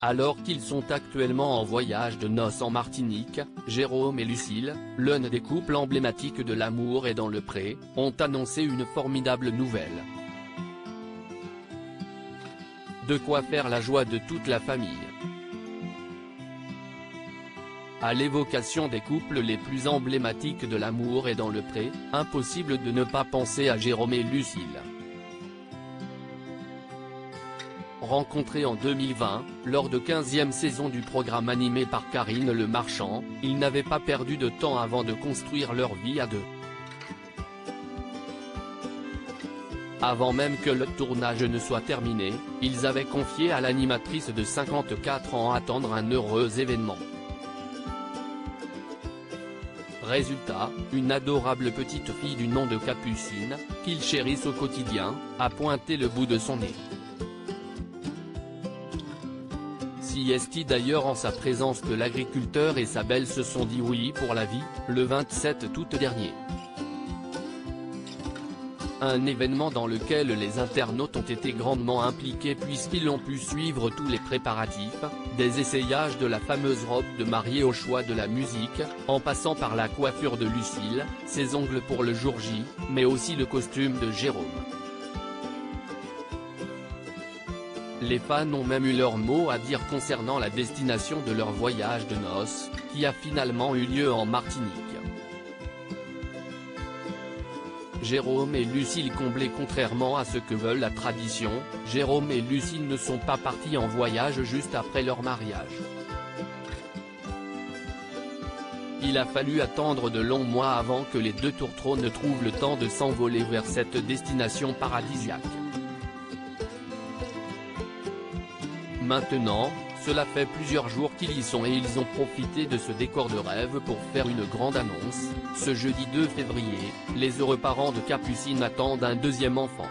Alors qu'ils sont actuellement en voyage de noces en Martinique, Jérôme et Lucille, l'un des couples emblématiques de l'amour et dans le pré, ont annoncé une formidable nouvelle. De quoi faire la joie de toute la famille. À l'évocation des couples les plus emblématiques de l'amour et dans le pré, impossible de ne pas penser à Jérôme et Lucille. Rencontrés en 2020, lors de 15e saison du programme animé par Karine Le Marchand, ils n'avaient pas perdu de temps avant de construire leur vie à deux. Avant même que le tournage ne soit terminé, ils avaient confié à l'animatrice de 54 ans attendre un heureux événement. Résultat, une adorable petite fille du nom de Capucine, qu'ils chérissent au quotidien, a pointé le bout de son nez. Si est d'ailleurs en sa présence que l'agriculteur et sa belle se sont dit oui pour la vie, le 27 août dernier. Un événement dans lequel les internautes ont été grandement impliqués puisqu'ils ont pu suivre tous les préparatifs, des essayages de la fameuse robe de mariée au choix de la musique, en passant par la coiffure de Lucille, ses ongles pour le jour J, mais aussi le costume de Jérôme. Les fans ont même eu leur mot à dire concernant la destination de leur voyage de noces, qui a finalement eu lieu en Martinique. Jérôme et Lucille comblés. Contrairement à ce que veut la tradition, Jérôme et Lucille ne sont pas partis en voyage juste après leur mariage. Il a fallu attendre de longs mois avant que les deux tourtereaux ne trouvent le temps de s'envoler vers cette destination paradisiaque. Maintenant, cela fait plusieurs jours qu'ils y sont et ils ont profité de ce décor de rêve pour faire une grande annonce. Ce jeudi 2 février, les heureux parents de Capucine attendent un deuxième enfant.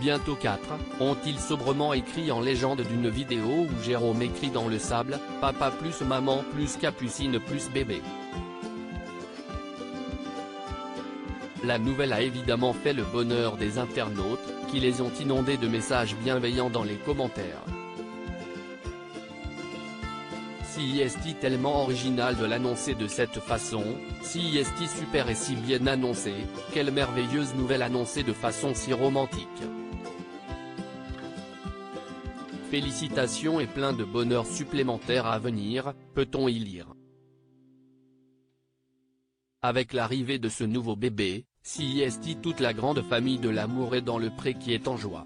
Bientôt 4, ont-ils sobrement écrit en légende d'une vidéo où Jérôme écrit dans le sable, « Papa plus maman plus Capucine plus bébé ». La nouvelle a évidemment fait le bonheur des internautes, qui les ont inondés de messages bienveillants dans les commentaires. Si est tellement original de l'annoncer de cette façon, si est super et si bien annoncé, quelle merveilleuse nouvelle annoncée de façon si romantique. Félicitations et plein de bonheur supplémentaire à venir, peut-on y lire. Avec l'arrivée de ce nouveau bébé, si toute la grande famille de l'amour est dans le pré qui est en joie.